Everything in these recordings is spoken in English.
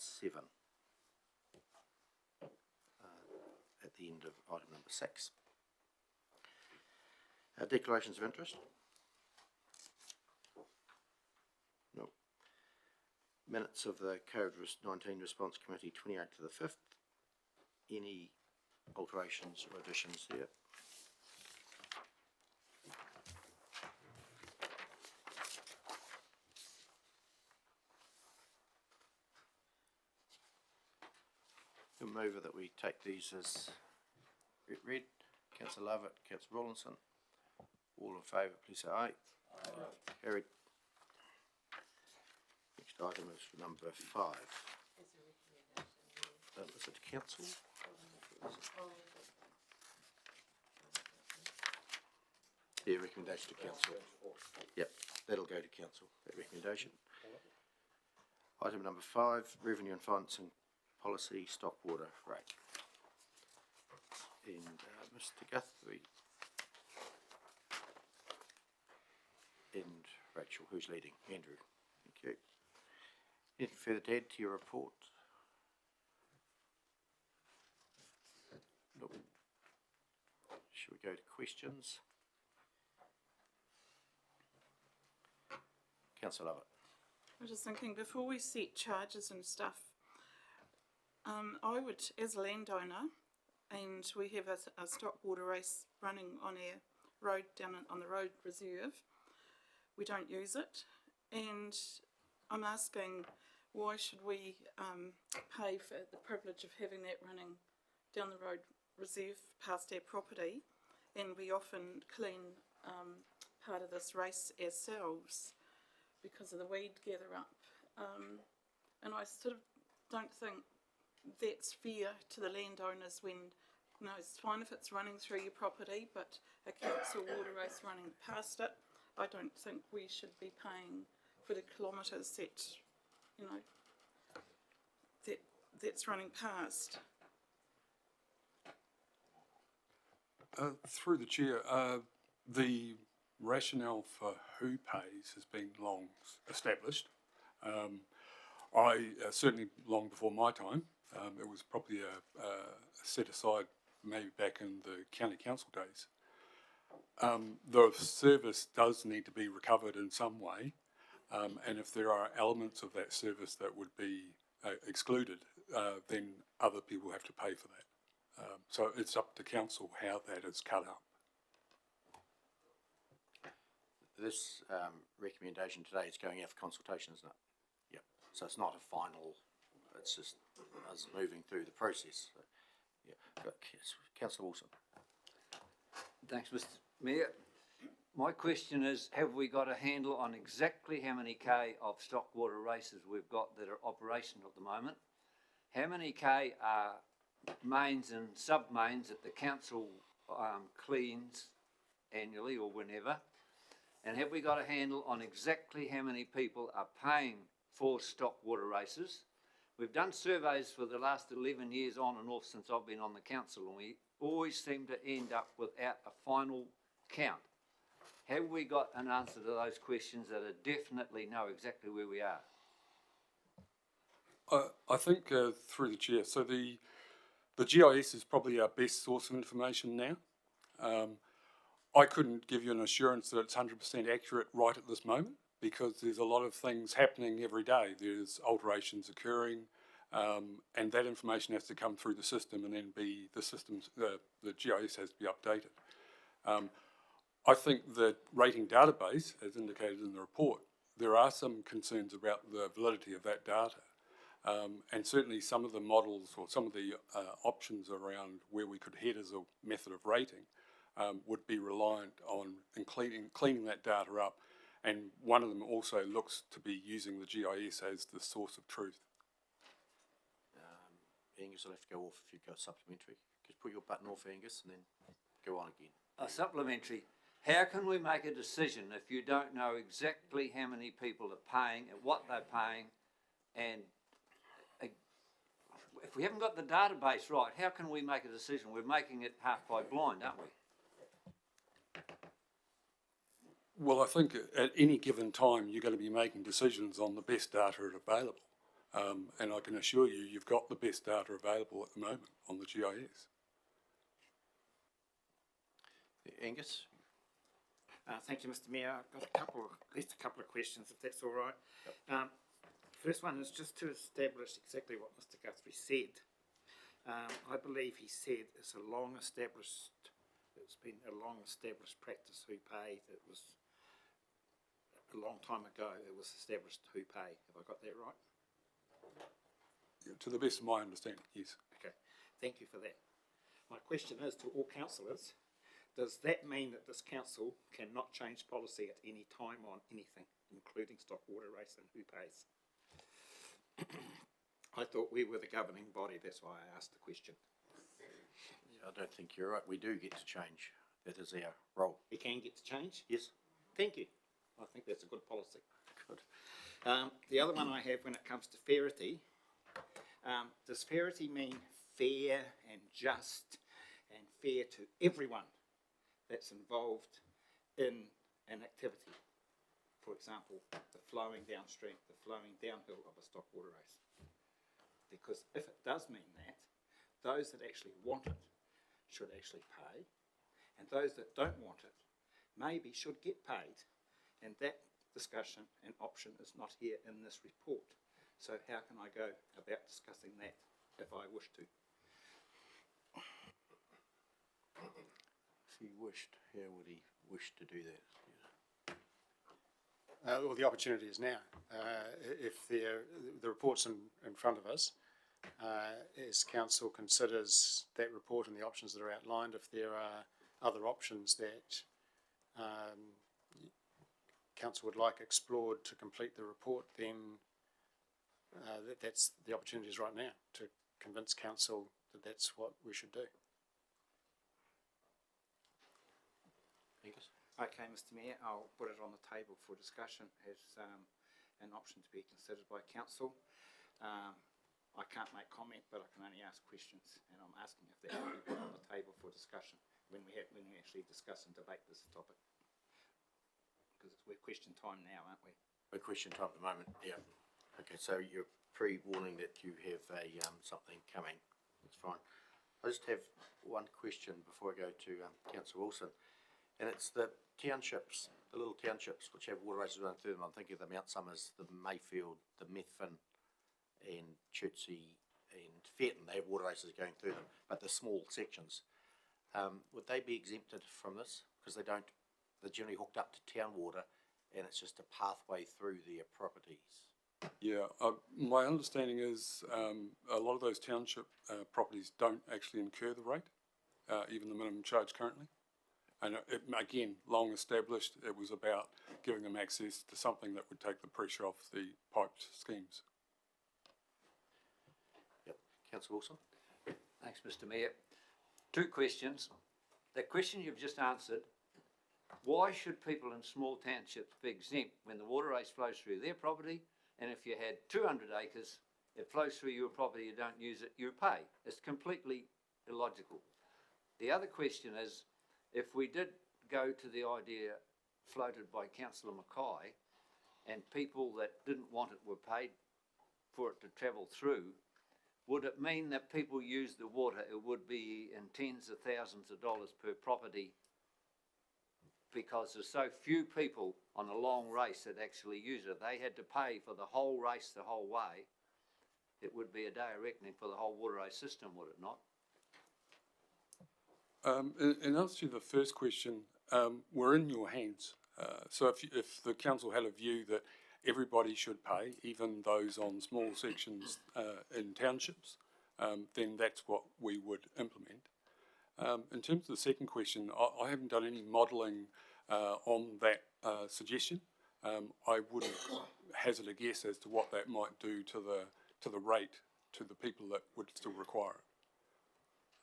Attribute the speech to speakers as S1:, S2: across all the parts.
S1: 7 at the end of item number 6. Declarations of interest. No. Minutes of the COVID-19 Response Committee 28th to the 5th. Any alterations or additions there? A mover that we take these as read. Councillor Lovett, Councillor Rawlinson. All in favour, please say aye. Aye. Carried. Next item is number 5. Is it council? Yeah, recommendation to council. Yep, that'll go to council, that recommendation. Item number 5, revenue and financing policy, stock water rate. And Mr. Guthrie and Rachel, who's leading? Andrew, thank you. Anything further to add to your report? No. Shall we go to questions? Councillor Lovett.
S2: I was just thinking, before we set charges and stuff, I would, as a landowner, and we have a stock water race running on our road down on the road reserve. We don't use it, and I'm asking, why should we pay for the privilege of having that running down the road reserve past our property, and we often clean part of this race ourselves because of the weed gather up, and I sort of don't think that's fair to the landowners when, you know, it's fine if it's running through your property, but a council water race running past it, I don't think we should be paying for the kilometres that, you know, that's running past.
S3: Through the chair, the rationale for who pays has been long established. Certainly long before my time, it was probably set aside maybe back in the county council days. The service does need to be recovered in some way, and if there are elements of that service that would be excluded, then other people have to pay for that. So it's up to council how that is cut up.
S1: This recommendation today is going out for consultation, isn't it? Yep. So it's not a final, it's just us moving through the process. So, yeah. Councillor Wilson.
S4: Thanks, Mr. Mayor. My question is, have we got a handle on exactly how many K of stock water races we've got that are operational at the moment? How many K are mains and sub-mains that the council cleans annually or whenever? And have we got a handle on exactly how many people are paying for stock water races? We've done surveys for the last 11 years on and off since I've been on the council, and we always seem to end up without a final count. Have we got an answer to those questions that are definitely know exactly where we are?
S3: I think through the chair, so the GIS is probably our best source of information now. I couldn't give you an assurance that it's 100% accurate right at this moment, because there's a lot of things happening every day. There's alterations occurring, and that information has to come through the system, and then be the GIS has to be updated. I think that rating database, as indicated in the report, there are some concerns about the validity of that data. And certainly some of the models or some of the options around where we could head as a method of rating would be reliant on cleaning that data up, and one of them also looks to be using the GIS as the source of truth.
S1: Angus will have to go off if you go supplementary. Just put your button off, Angus, and then go on again.
S4: Supplementary. How can we make a decision if you don't know exactly how many people are paying and what they're paying, and if we haven't got the database right, how can we make a decision? We're making it half by blind, aren't we?
S3: Well, I think at any given time you're going to be making decisions on the best data available. And I can assure you, you've got the best data available at the moment on the GIS.
S1: Angus?
S5: Thank you, Mr. Mayor. I've got at least a couple of questions, if that's all right. First one is just to establish exactly what Mr. Guthrie said. I believe he said it's been a long established practice who pay. It was a long time ago it was established who pay. Have I got that right?
S3: To the best of my understanding, yes.
S5: Okay, thank you for that. My question is to all councillors, does that mean that this council cannot change policy at any time on anything, including stock water race and who pays? I thought we were the governing body, that's why I asked the question.
S1: Yeah, I don't think you're right. We do get to change. That is our role.
S5: We can get to change?
S1: Yes.
S5: Thank you. I think that's a good policy.
S1: Good.
S5: The other one I have when it comes to fairity, does fairity mean fair and just and fair to everyone that's involved in an activity? For example, the flowing downstream, the flowing downhill of a stock water race. Because if it does mean that, those that actually want it should actually pay, and those that don't want it maybe should get paid, and that discussion and option is not here in this report. So how can I go about discussing that if I wish to?
S1: If he wished, how would he wish to do that?
S6: Well, the opportunity is now. If the report's in front of us, as council considers that report and the options that are outlined, if there are other options that council would like explored to complete the report, then that's the opportunity is right now to convince council that that's what we should do.
S1: Angus?
S5: Okay, Mr. Mayor, I'll put it on the table for discussion as an option to be considered by council. I can't make comment, but I can only ask questions, and I'm asking if that will be put on the table for discussion when we actually discuss and debate this topic. Because we're question time now, aren't we?
S1: We're question time at the moment, yeah. Okay, so you're pre-warning that you have a something coming. That's fine. I just have one question before I go to Councillor Wilson, and it's the townships, the little townships which have water races running through them. I'm thinking of the Mount Somers, the Mayfield, the Methven, and Chertsey and Fetton. They have water races going through them, but the small sections. Would they be exempted from this? Because they're generally hooked up to town water, and it's just a pathway through their properties.
S3: Yeah, my understanding is a lot of those township properties don't actually incur the rate, even the minimum charge currently. And again, long established, it was about giving them access to something that would take the pressure off the piped schemes.
S1: Yep. Councillor Wilson?
S4: Thanks, Mr. Mayor. Two questions. The question you've just answered, why should people in small townships be exempt when the water race flows through their property, and if you had 200 acres, it flows through your property, you don't use it, you pay? It's completely illogical. The other question is, if we did go to the idea floated by Councillor Mackay, and people that didn't want it were paid for it to travel through, would it mean that people use the water, it would be in tens of thousands of dollars per property, because there's so few people on a long race that actually use it? They had to pay for the whole race the whole way. It would be a day of reckoning for the whole water race system, would it not?
S3: In answer to the first question, we're in your hands. So if the council had a view that everybody should pay, even those on small sections in townships, then that's what we would implement. In terms of the second question, I haven't done any modelling on that suggestion. I wouldn't hazard a guess as to what that might do to the rate to the people that would still require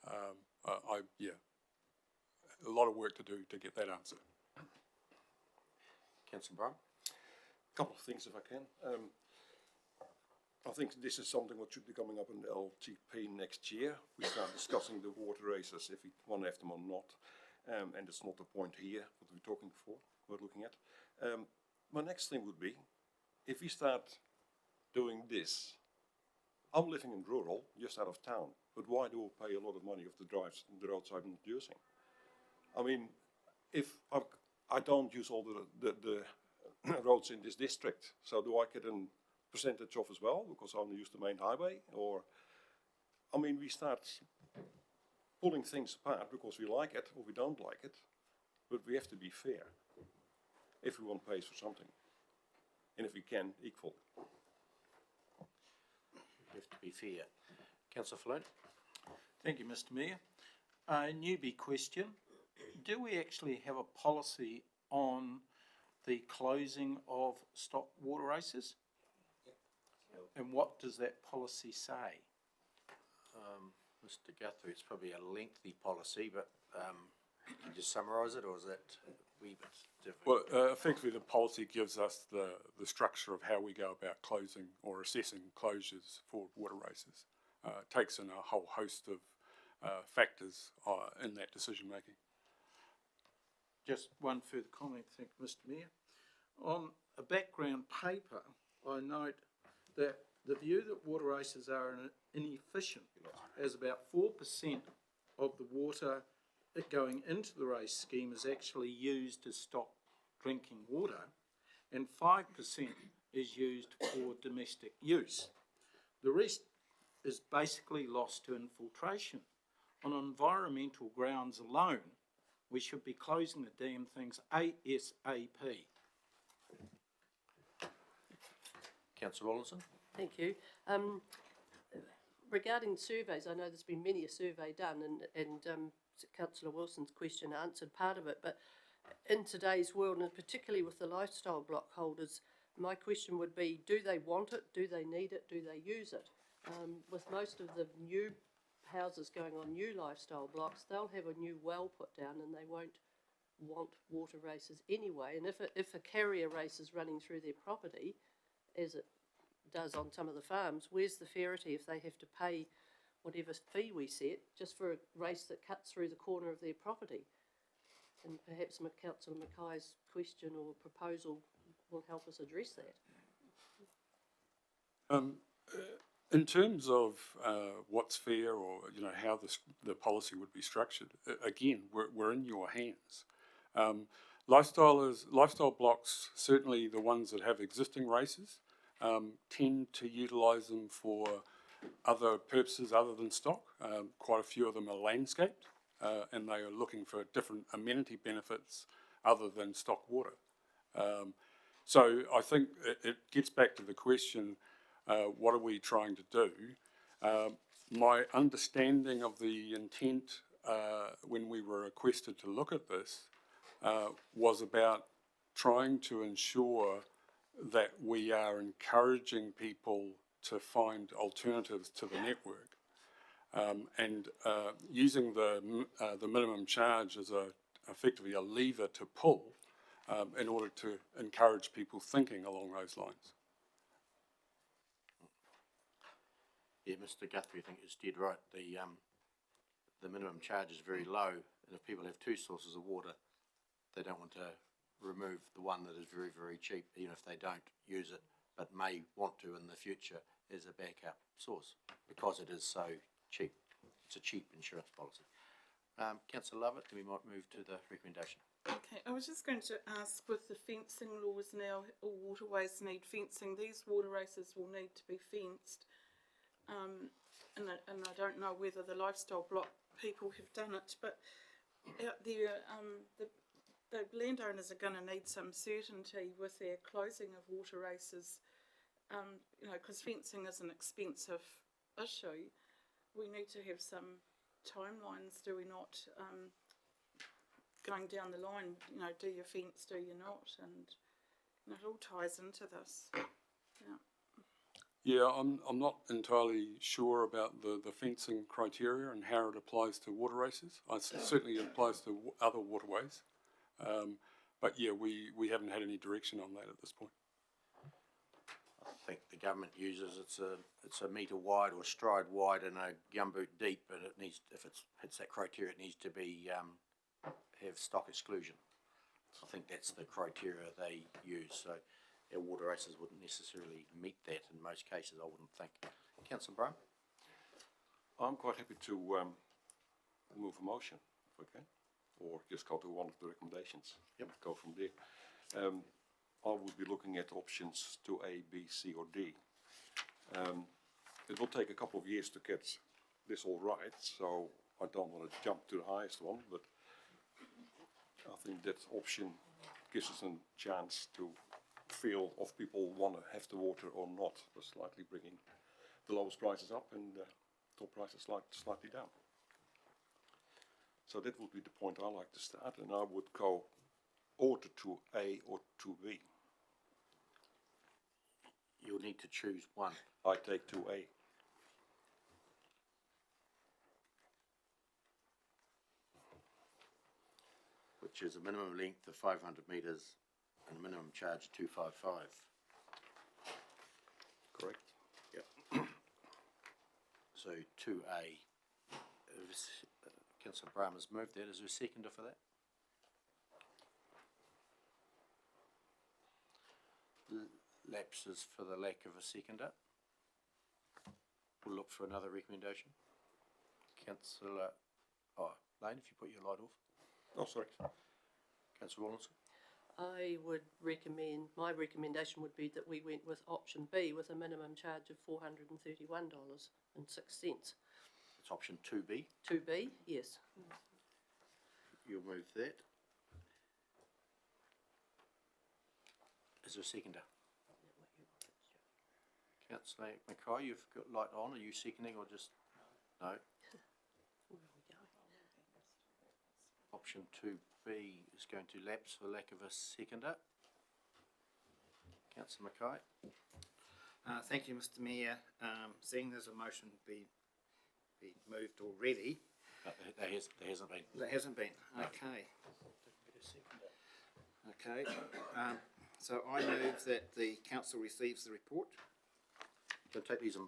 S3: it. Yeah, a lot of work to do to get that answer.
S1: Councillor Brown?
S7: A couple of things, if I can. I think this is something what should be coming up in the LTP next year. We start discussing the water races, if we want to have them or not. And it's not the point here, what we're looking at. My next thing would be, if we start doing this I'm living in rural, just out of town, but why do I pay a lot of money of the roads I'm not using? I mean, if I don't use all the roads in this district, so do I get a percentage off as well because I only use the main highway? Or, I mean, we start pulling things apart because we like it or we don't like it, but we have to be fair. Everyone pays for something, and if we can, equal.
S1: We have to be fair. Councillor Flood?
S8: Thank you, Mr Mayor. Newbie question. Do we actually have a policy on the closing of stock water races? And what does that policy say?
S1: Mr Guthrie, it's probably a lengthy policy, but can you just summarise it, or is that a wee bit difficult?
S3: Well, effectively, the policy gives us the structure of how we go about closing or assessing closures for water races. Takes in a whole host of factors in that decision making.
S8: Just one further comment, thank you, Mr Mayor. On a background paper, I note that the view that water races are inefficient, as about 4% of the water going into the race scheme is actually used to stock drinking water, and 5% is used for domestic use. The rest is basically lost to infiltration. On environmental grounds alone, we should be closing the damn things ASAP.
S1: Councillor Rawlinson?
S9: Thank you. Regarding surveys, I know there's been many a survey done, and Councillor Wilson's question answered part of it, but in today's world, and particularly with the lifestyle block holders, my question would be, do they want it, do they need it, do they use it? With most of the new houses going on new lifestyle blocks, they'll have a new well put down and they won't want water races anyway, and if a carrier race is running through their property, as it does on some of the farms, where's the fairity if they have to pay whatever fee we set just for a race that cuts through the corner of their property? And perhaps Councillor Mackay's question or proposal will help us address that.
S3: In terms of what's fair, or how the policy would be structured, again, we're in your hands. Lifestyle blocks, certainly the ones that have existing races, tend to utilise them for other purposes other than stock. Quite a few of them are landscaped, and they are looking for different amenity benefits other than stock water. So I think it gets back to the question, what are we trying to do? My understanding of the intent when we were requested to look at this was about trying to ensure that we are encouraging people to find alternatives to the network, and using the minimum charge as effectively a lever to pull in order to encourage people thinking along those lines.
S1: Yeah, Mr Guthrie, I think it's dead right. The minimum charge is very low, and if people have two sources of water, they don't want to remove the one that is very, very cheap, even if they don't use it, but may want to in the future as a backup source, because it is so cheap. It's a cheap insurance policy. Councillor Lovett, then we might move to the recommendation.
S2: Okay, I was just going to ask, with the fencing laws now, all waterways need fencing. These water races will need to be fenced. And I don't know whether the lifestyle block people have done it, but out there, the landowners are going to need some certainty with their closing of water races, because fencing is an expensive issue. We need to have some timelines, do we not? Going down the line, do you fence, do you not? And it all ties into this. Yeah.
S3: Yeah, I'm not entirely sure about the fencing criteria and how it applies to water races. Certainly it applies to other waterways, but yeah, we haven't had any direction on that at this point.
S1: I think the government uses it's a metre wide or stride wide and a gumboot deep, but it needs, if it hits that criteria, it needs to be have stock exclusion. I think that's the criteria they use. So our water races wouldn't necessarily meet that in most cases, I wouldn't think. Councillor Brown?
S7: I'm quite happy to move a motion, if I can, or just go to one of the recommendations.
S1: Yep.
S7: Go from there. I would be looking at options 2A, B, C or D. It will take a couple of years to get this all right, so I don't want to jump to the highest one, but I think that option gives us a chance to feel if people want to have the water or not, by slightly bringing the lowest prices up and top prices slightly down. So that would be the point I like to start, and I would go order 2A or 2B.
S1: You'll need to choose one.
S7: I take 2A.
S1: Which is a minimum length of 500 metres and a minimum charge 255.
S7: Correct.
S1: Yep. So 2A. Councillor Brown has moved that. Is there a seconder for that? Lapses for the lack of a seconder. We'll look for another recommendation. Councillor, Lane, if you put your light off.
S7: Oh, sorry.
S1: Councillor Rawlinson.
S9: I would recommend, my recommendation would be that we went with option B with a minimum charge of $431.06.
S1: It's option 2B.
S9: 2B, yes.
S1: You'll move that. Is there a seconder? Councillor Mackay, you've got light on. Are you seconding or just no?
S9: Where are we going?
S1: Option 2B is going to lapse for lack of a seconder. Councillor Mackay.
S5: Thank you, Mr Mayor. Seeing there's a motion be moved already.
S1: There hasn't been.
S5: There hasn't been. Okay. Okay. So I move that the council receives the report.
S1: Can take these in.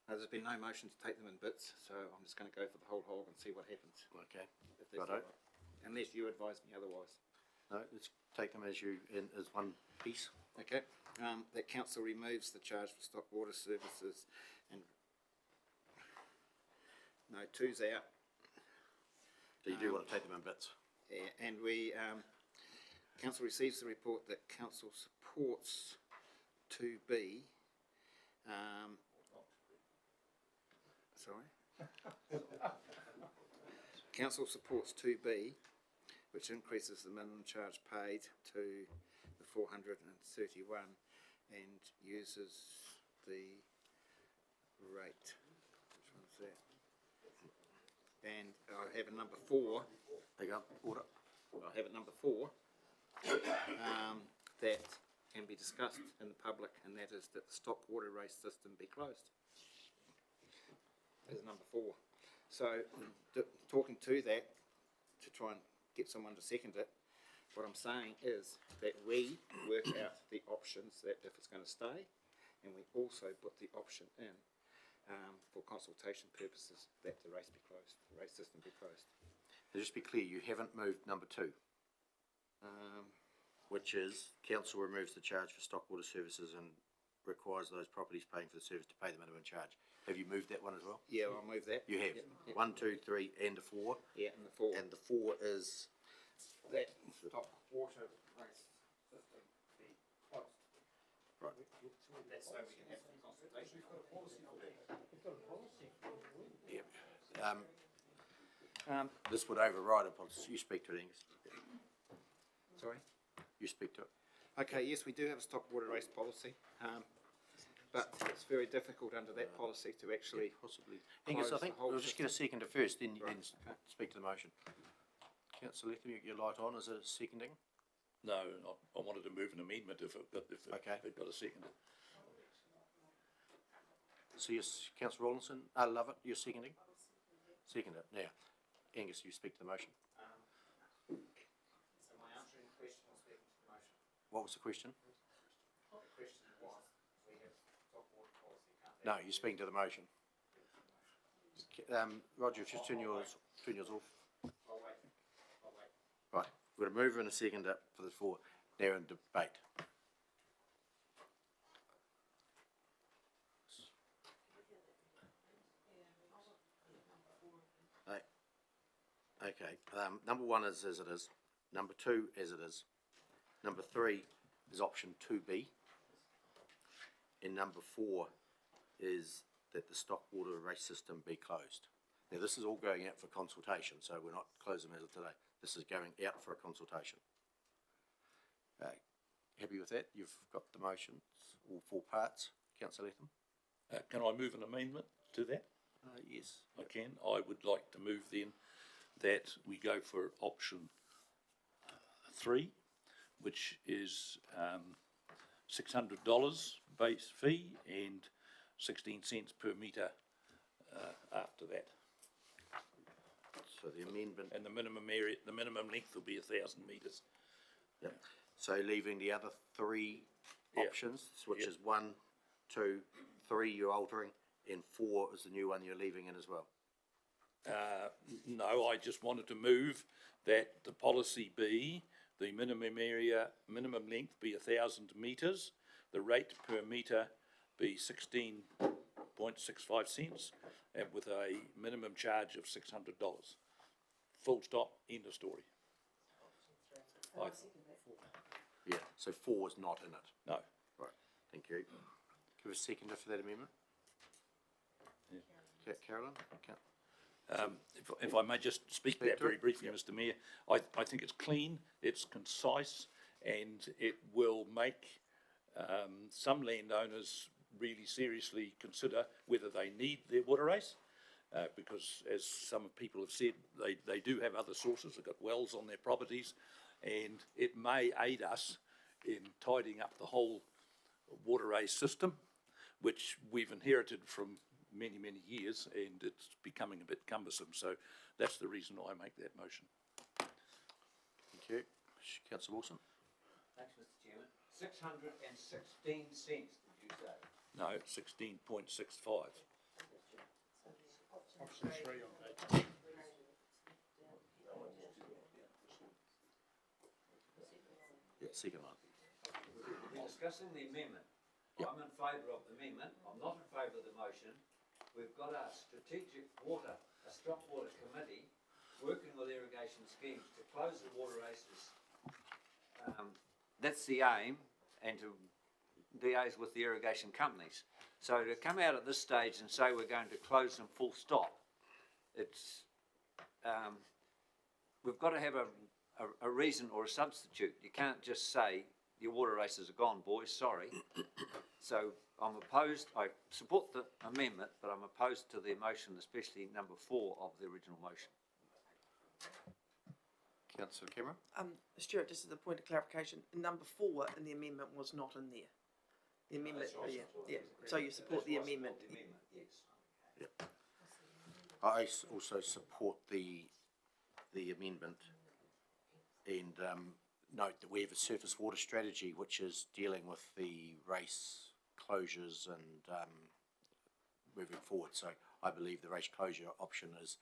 S5: There's been no motion to take them in bits, so I'm just going to go for the whole hog and see what happens.
S1: Okay.
S5: If that's all
S1: Righto.
S5: right. Unless you advise me otherwise.
S1: No, let's take them as one piece.
S5: Okay. That council removes the charge for stock water services and no, 2's out.
S1: So you do want to take them in bits.
S5: Yeah, and we, council receives the report that council supports 2B. Council supports 2B, which increases the minimum charge paid to the 431 and uses the rate. Which one's that? And I have a number 4.
S1: There you go. Order.
S5: I have a number 4 that can be discussed in the public, and that is that the stock water race system be closed. There's number 4. So, talking to that, to try and get someone to second it, what I'm saying is that we work out the options that if it's going to stay, and we also put the option in for consultation purposes that the race be closed, the race system be closed.
S1: So just be clear, you haven't moved number 2, which is council removes the charge for stock water services and requires those properties paying for the service to pay the minimum charge. Have you moved that one as well?
S5: Yeah, I'll move that.
S1: You have.
S5: Yep.
S1: 1, 2, 3 and a 4.
S5: Yeah, and the 4.
S1: And the 4 is
S5: that stock water race system be closed.
S1: right.
S5: That's so we can have some consultation.
S1: Yeah. This would override a policy. You speak to it, Angus.
S5: Sorry?
S1: You speak to it.
S5: Okay, yes, we do have a stock water race policy, but it's very difficult under that policy to actually.
S1: Possibly. Angus, I
S5: close
S1: think
S5: the whole
S1: we'll just get a seconder first, then
S5: Right,
S1: then speak to the motion. Councillor Lethem, you get your light on. Is it seconding?
S10: No, I wanted to move an amendment if it
S1: Okay.
S10: got a second.
S1: So yes, Councillor Rawlinson, I love it. You're seconding? Second it. Now, Angus, you speak to the motion.
S5: So my answering question was speaking to the motion.
S1: What was the question?
S5: The question was, we have stock water policy, can't
S1: No, you're speaking to the motion. Roger, just turn yours off.
S5: I'll wait.
S1: Right, we're going to move in a second up for the 4. They're in debate. Okay, number one is as it is, number two as it is, number three is option 2B, and number four is that the stock water race system be closed. Now, this is all going out for consultation, so we're not closing as of today. This is going out for a consultation. Happy with that? You've got the motions, all four parts, Councillor Latham?
S10: Can I move an amendment to that?
S1: Yes.
S10: I can. I would like to move then that we go for option 3, which is $600 base fee and 16 cents per metre after that.
S1: So the amendment.
S10: And the minimum area, the minimum length will be 1,000 metres.
S1: Yep. So leaving the other three options, which
S10: Yep.
S1: is 1, 2, 3 you're altering, and 4 is the new one you're leaving in as well.
S10: No, I just wanted to move that the policy be the minimum area, minimum length be 1,000 metres, the rate per metre be 16.65 cents, and with a minimum charge of $600. Full stop, end of story.
S1: Yeah, so 4 is not in it.
S10: No.
S1: Right, thank you. Give a seconder for that amendment. Yeah. Carolyn? Okay.
S10: If I may just speak to that very briefly, Mr. Mayor, I think it's clean, it's concise, and it will make some landowners really seriously consider whether they need their water race, because as some people have said, they do have other sources, they've got wells on their properties, and it may aid us in tidying up the whole water race system, which we've inherited from many, many years, and it's becoming a bit cumbersome. So that's the reason I make that motion.
S1: Thank you. Councillor Wilson?
S4: Thanks, Mr. Chairman. 616 cents, did you say?
S10: No, 16.65.
S6: Option 3 on page.
S1: Yeah, second one.
S4: We're discussing the amendment.
S1: Yep.
S4: I'm in favour of the amendment. I'm not in favour of the motion. We've got a strategic water, a stock water committee working with irrigation schemes to close the water races. That's the aim, and to liaise with the irrigation companies. So to come out at this stage and say we're going to close them full stop, it's, we've got to have a reason or a substitute. You can't just say your water races are gone, boys, sorry. So I'm opposed, I support the amendment, but I'm opposed to the motion, especially number 4 of the original motion.
S1: Councillor Cameron?
S11: Stuart, just as a point of clarification, number 4 in the amendment was not in there. The amendment, yeah. So you support the amendment?
S4: Yes.
S1: Yep. I also support the amendment, and note that we have a surface water strategy which is dealing with the race closures and moving forward. So I believe the race closure option is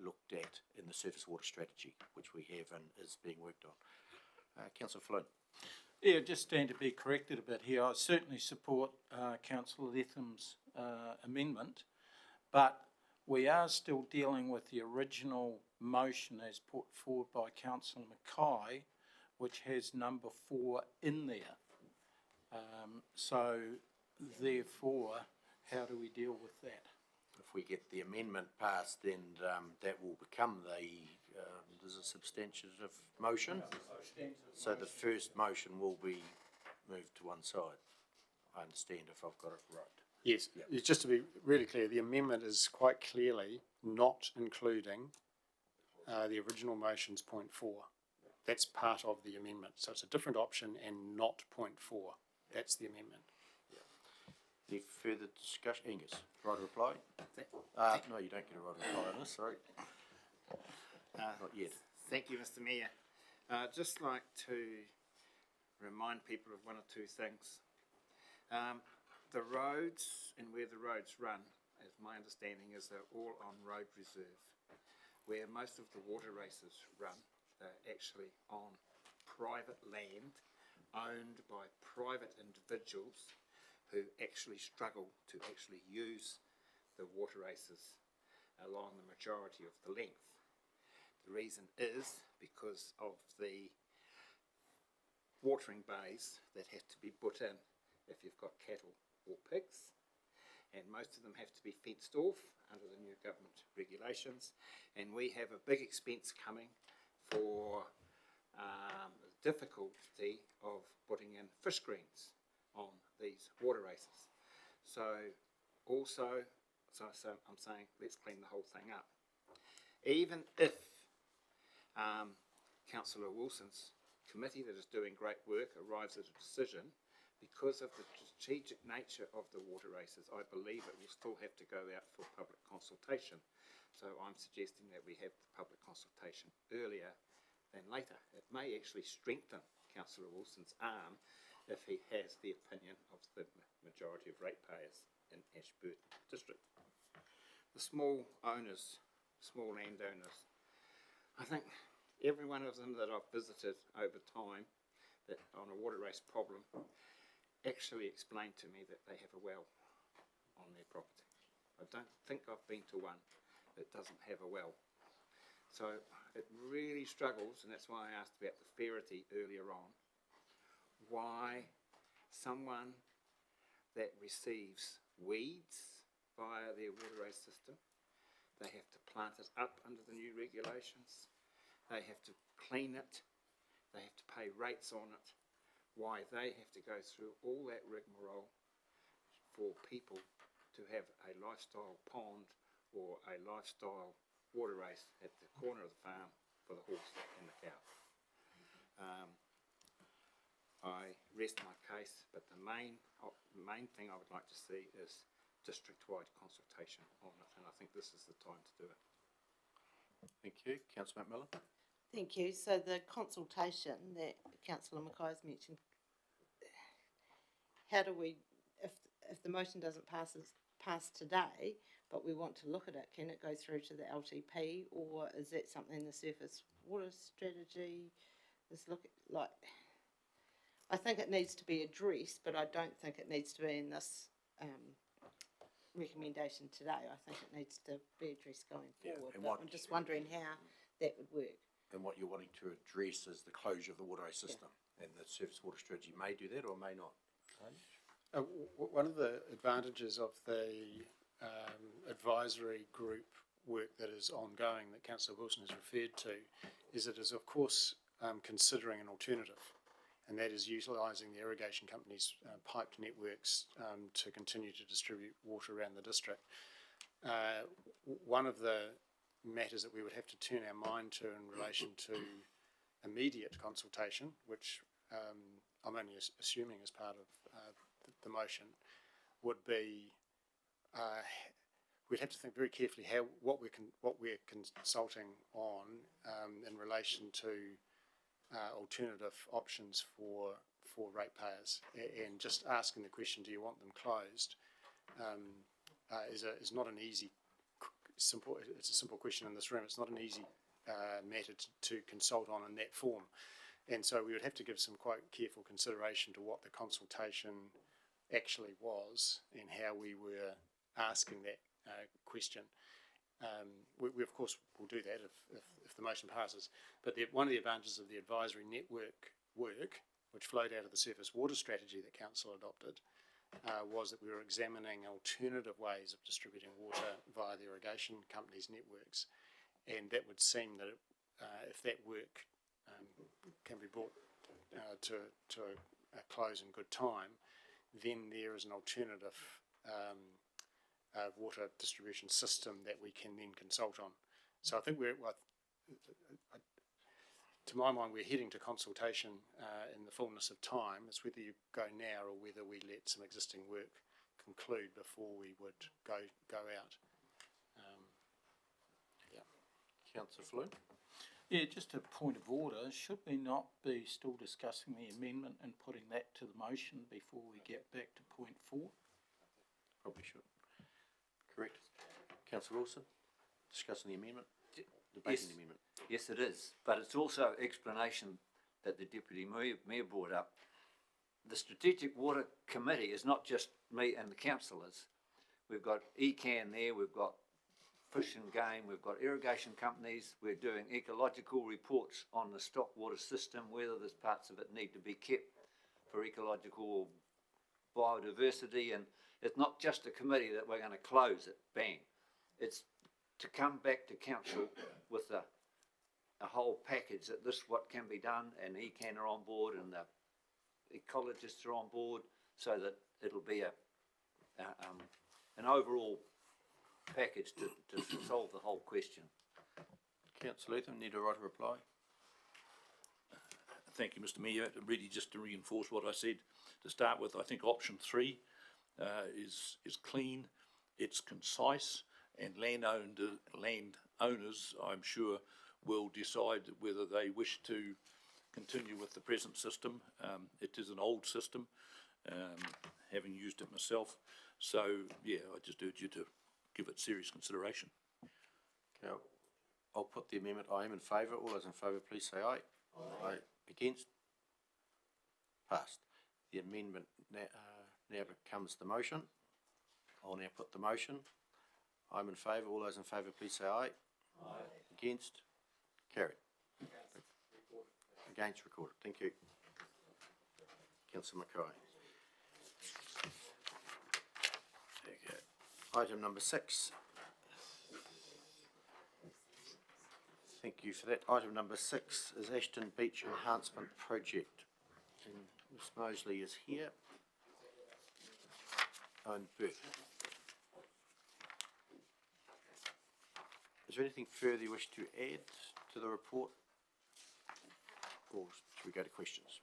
S1: looked at in the surface water strategy, which we have and is being worked on. Councillor Flynn.
S8: Yeah, just stand to be corrected a bit here. I certainly support Councillor Letham's amendment, but we are still dealing with the original motion as put forward by Councillor Mackay, which has number 4 in there. So therefore, how do we deal with that?
S1: If we get the amendment passed, then that will become there's a substantive motion. So the first motion will be moved to one side. I understand if I've got it right.
S6: Yes, just to be really clear, the amendment is quite clearly not including the original motion's point 4. That's part of the amendment. So it's a different option and not point 4. That's the amendment.
S1: Any further discussion? Angus, right of reply? No, you don't get a right of reply on this, sorry. Not yet.
S5: Thank you, Mr. Mayor. Just like to remind people of one or two things. The roads and where the roads run, as my understanding is, they're all on road reserve. Where most of the water races run, they're actually on private land owned by private individuals who actually struggle to actually use the water races along the majority of the length. The reason is because of the watering bays that have to be put in if you've got cattle or pigs, and most of them have to be fenced off under the new government regulations, and we have a big expense coming for the difficulty of putting in fish screens on these water races. So I'm saying let's clean the whole thing up. Even if Councillor Wilson's committee that is doing great work arrives at a decision, because of the strategic nature of the water races, I believe it will still have to go out for public consultation. So I'm suggesting that we have the public consultation earlier than later. It may actually strengthen Councillor Wilson's arm if he has the opinion of the majority of ratepayers in Ashburton district. The small owners, small landowners, I think every one of them that I've visited over time that on a water race problem actually explained to me that they have a well on their property. I don't think I've been to one that doesn't have a well. So it really struggles, and that's why I asked about the ferrity earlier on, why someone that receives weeds via their water race system, they have to plant it up under the new regulations, they have to clean it, they have to pay rates on it, why they have to go through all that rigmarole for people to have a lifestyle pond or a lifestyle water race at the corner of the farm for the horse and the cow. I rest my case, but the main thing I would like to see is district-wide consultation on it, and I think this is the time to do it.
S1: Thank you. Councillor McMillan?
S12: Thank you. So the consultation that Councillor Mackay has mentioned, how do we, if the motion doesn't pass today, but we want to look at it, can it go through to the LTP, or is that something the surface water strategy is I think it needs to be addressed, but I don't think it needs to be in this recommendation today. I think it needs to be addressed going forward. But I'm just wondering how that would work.
S1: And what you're wanting to address is the closure of the waterway system, and the surface water strategy may do that or may not.
S6: One of the advantages of the advisory group work that is ongoing that Councillor Wilson has referred to is it is of course considering an alternative, and that is utilising the irrigation company's piped networks to continue to distribute water around the district. One of the matters that we would have to turn our mind to in relation to immediate consultation, which I'm only assuming as part of the motion, would be we'd have to think very carefully what we're consulting on in relation to alternative options for ratepayers, and just asking the question, do you want them closed, is not an easy simple. It's a simple question in this room. It's not an easy matter to consult on in that form, and so we would have to give some quite careful consideration to what the consultation actually was and how we were asking that question. We of course will do that if the motion passes, but one of the advantages of the advisory network work, which flowed out of the surface water strategy that Council adopted, was that we were examining alternative ways of distributing water via the irrigation companies' networks, and that would seem that if that work can be brought to a close in good time, then there is an alternative water distribution system that we can then consult on. So I think to my mind, we're heading to consultation in the fullness of time. It's whether you go now or whether we let some existing work conclude before we would go out.
S1: Councillor Flynn?
S8: Yeah, just a point of order. Should we not be still discussing the amendment and putting that to the motion before we get back to point 4?
S1: Probably should. Correct. Councillor Wilson, discussing the amendment, debating the amendment.
S4: Yes, it is, but it's also explanation that the Deputy Mayor brought up. The Strategic Water Committee is not just me and the councillors. We've got ECAN there, we've got fish and game, we've got irrigation companies, we're doing ecological reports on the stock water system, whether there's parts of it need to be kept for ecological biodiversity, and it's not just a committee that we're going to close it, bang. It's to come back to council with a whole package that this what can be done, and ECAN are on board and the ecologists are on board, so that it'll be an overall package to solve the whole question.
S1: Councillor Latham, need a right of reply?
S10: Thank you, Mr Mayor. Really just to reinforce what I said to start with, I think option 3 is clean, it's concise, and landowners, I'm sure, will decide whether they wish to continue with the present system. It is an old system, having used it myself. So, yeah, I just urge you to give it serious consideration.
S1: Okay, I'll put the amendment. I am in favour. All those in favour, please say aye. Aye. Against? Passed. The amendment now becomes the motion. I'll now put the motion. I'm in favour. All those in favour, please say aye. Aye. Against? Carried. Against, recorded. Thank you. Councillor Mackay. Okay. Item number 6. Thank you for that. Item number 6 is Ashton Beach Enhancement Project. And Ms Mosley is here. And Bert. Is there anything further you wish to add to the report? Or should we go to questions?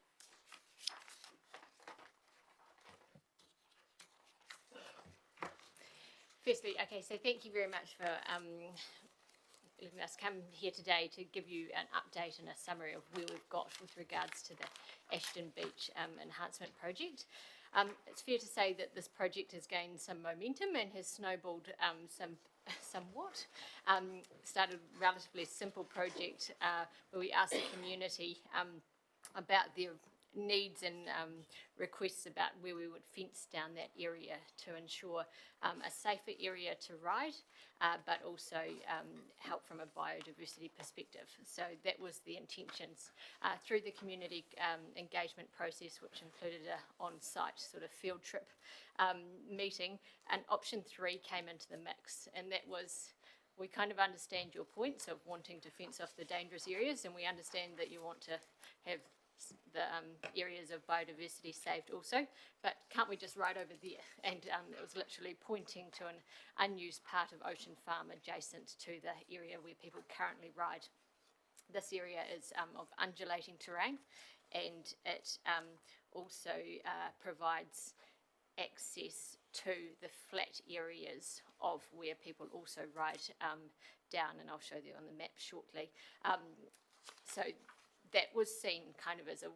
S13: Firstly, okay, so thank you very much for letting us come here today to give you an update and a summary of where we've got with regards to the Ashton Beach Enhancement Project. It's fair to say that this project has gained some momentum and has snowballed somewhat. Started a relatively simple project where we asked the community about their needs and requests about where we would fence down that area to ensure a safer area to ride, but also help from a biodiversity perspective. So that was the intentions through the community engagement process, which included an on-site sort of field trip meeting, and option 3 came into the mix, and that was, we kind of understand your points of wanting to fence off the dangerous areas, and we understand that you want to have the areas of biodiversity saved also, but can't we just ride over there? And it was literally pointing to an unused part of Ocean Farm adjacent to the area where people currently ride. This area is of undulating terrain, and it also provides access to the flat areas of where people also ride down, and I'll show you on the map shortly. So that was seen kind of as a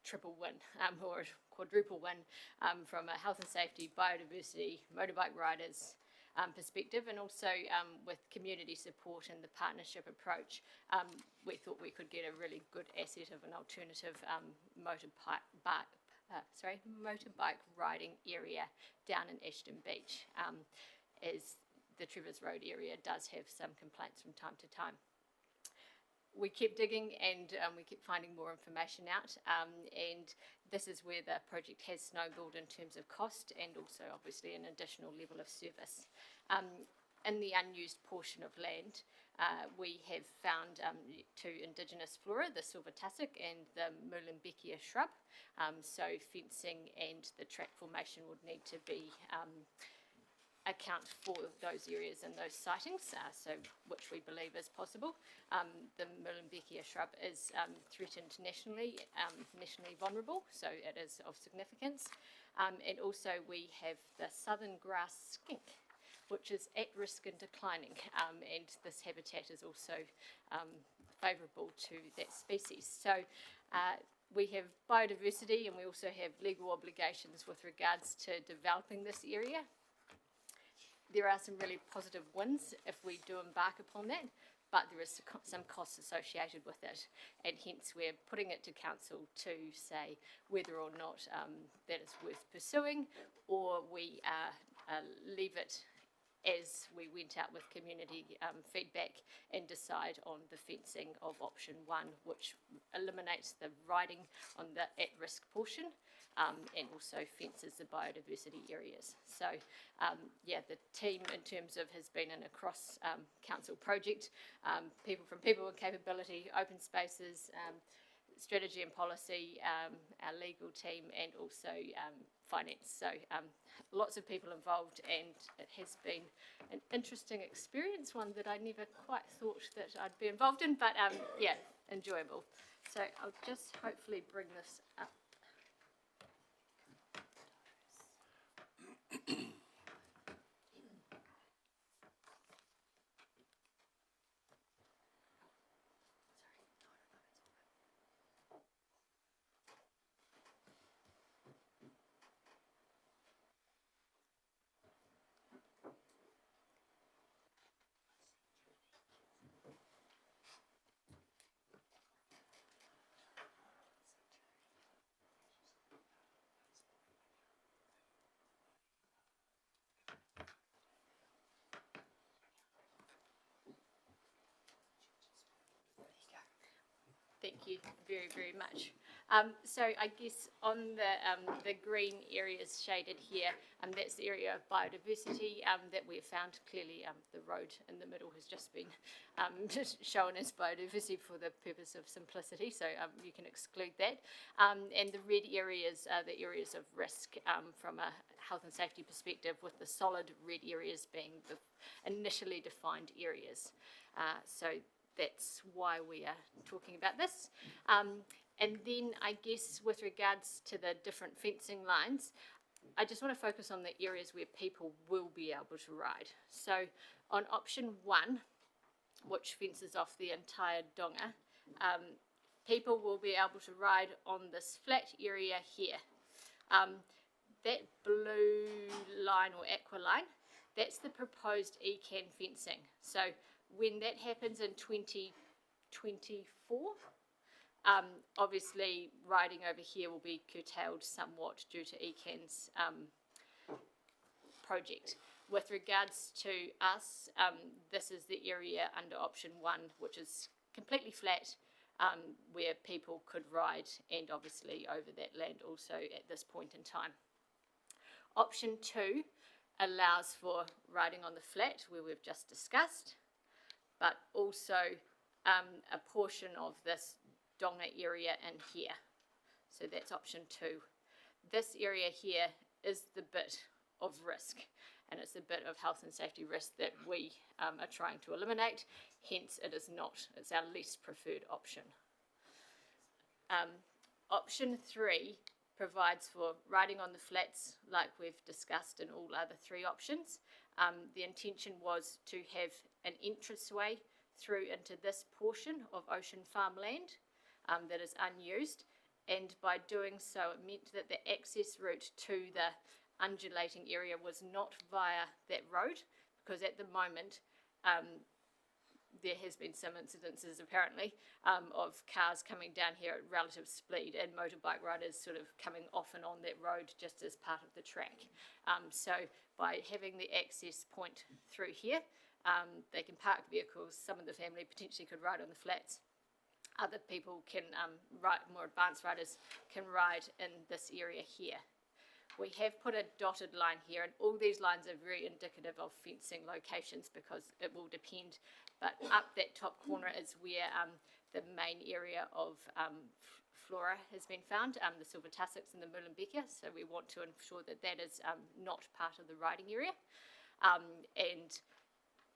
S13: triple win or a quadruple win from a health and safety, biodiversity, motorbike riders perspective, and also with community support and the partnership approach, we thought we could get a really good asset of an alternative motorbike riding area down in Ashton Beach, as the Trevors Road area does have some complaints from time to time. We kept digging and we kept finding more information out, and this is where the project has snowballed in terms of cost and also obviously an additional level of service. In the unused portion of land, we have found 2 indigenous flora, the silver tussock and the Mullumbeckia shrub, so fencing and the track formation would need to be account for those areas and those sightings, so which we believe is possible. The Mullumbeckia shrub is threatened nationally, nationally vulnerable, so it is of significance. And also we have the southern grass skink, which is at risk and declining, and this habitat is also favourable to that species. So we have biodiversity, and we also have legal obligations with regards to developing this area. There are some really positive wins if we do embark upon that, but there is some costs associated with it, and hence we're putting it to council to say whether or not that is worth pursuing, or we leave it as we went out with community feedback and decide on the fencing of option 1, which eliminates the riding on the at-risk portion and also fences the biodiversity areas. So yeah, the team in terms of has been in a cross council project, people from people with capability, open spaces, strategy and policy, our legal team, and also finance. So lots of people involved, and it has been an interesting experience, one that I never quite thought that I'd be involved in, but yeah, enjoyable. So I'll just hopefully bring this up. Thank you very, very much. So I guess on the green areas shaded here, that's the area of biodiversity that we've found. Clearly the road in the middle has just been shown as biodiversity for the purpose of simplicity, so you can exclude that. And the red areas are the areas of risk from a health and safety perspective, with the solid red areas being the initially defined areas. So that's why we are talking about this. And then I guess with regards to the different fencing lines, I just want to focus on the areas where people will be able to ride. So on option 1, which fences off the entire donga, people will be able to ride on this flat area here. That blue line or aqua line, that's the proposed ECAN fencing. So when that happens in 2024, obviously riding over here will be curtailed somewhat due to ECAN's project. With regards to us, this is the area under option 1, which is completely flat, where people could ride, and obviously over that land also at this point in time. Option 2 allows for riding on the flat, where we've just discussed, but also a portion of this donga area in here. So that's option 2. This area here is the bit of risk, and it's a bit of health and safety risk that we are trying to eliminate. Hence, it's our least preferred option. Option 3 provides for riding on the flats like we've discussed in all other 3 options. The intention was to have an entranceway through into this portion of ocean farmland that is unused, and by doing so it meant that the access route to the undulating area was not via that road, because at the moment there has been some incidences apparently of cars coming down here at relative speed and motorbike riders sort of coming off and on that road just as part of the track. So by having the access point through here, they can park vehicles. Some of the family potentially could ride on the flats. Other people can ride, more advanced riders can ride in this area here. We have put a dotted line here, and all these lines are very indicative of fencing locations because it will depend. But up that top corner is where the main area of flora has been found, the silver tussocks and the Muhlenbecker. So we want to ensure that that is not part of the riding area. And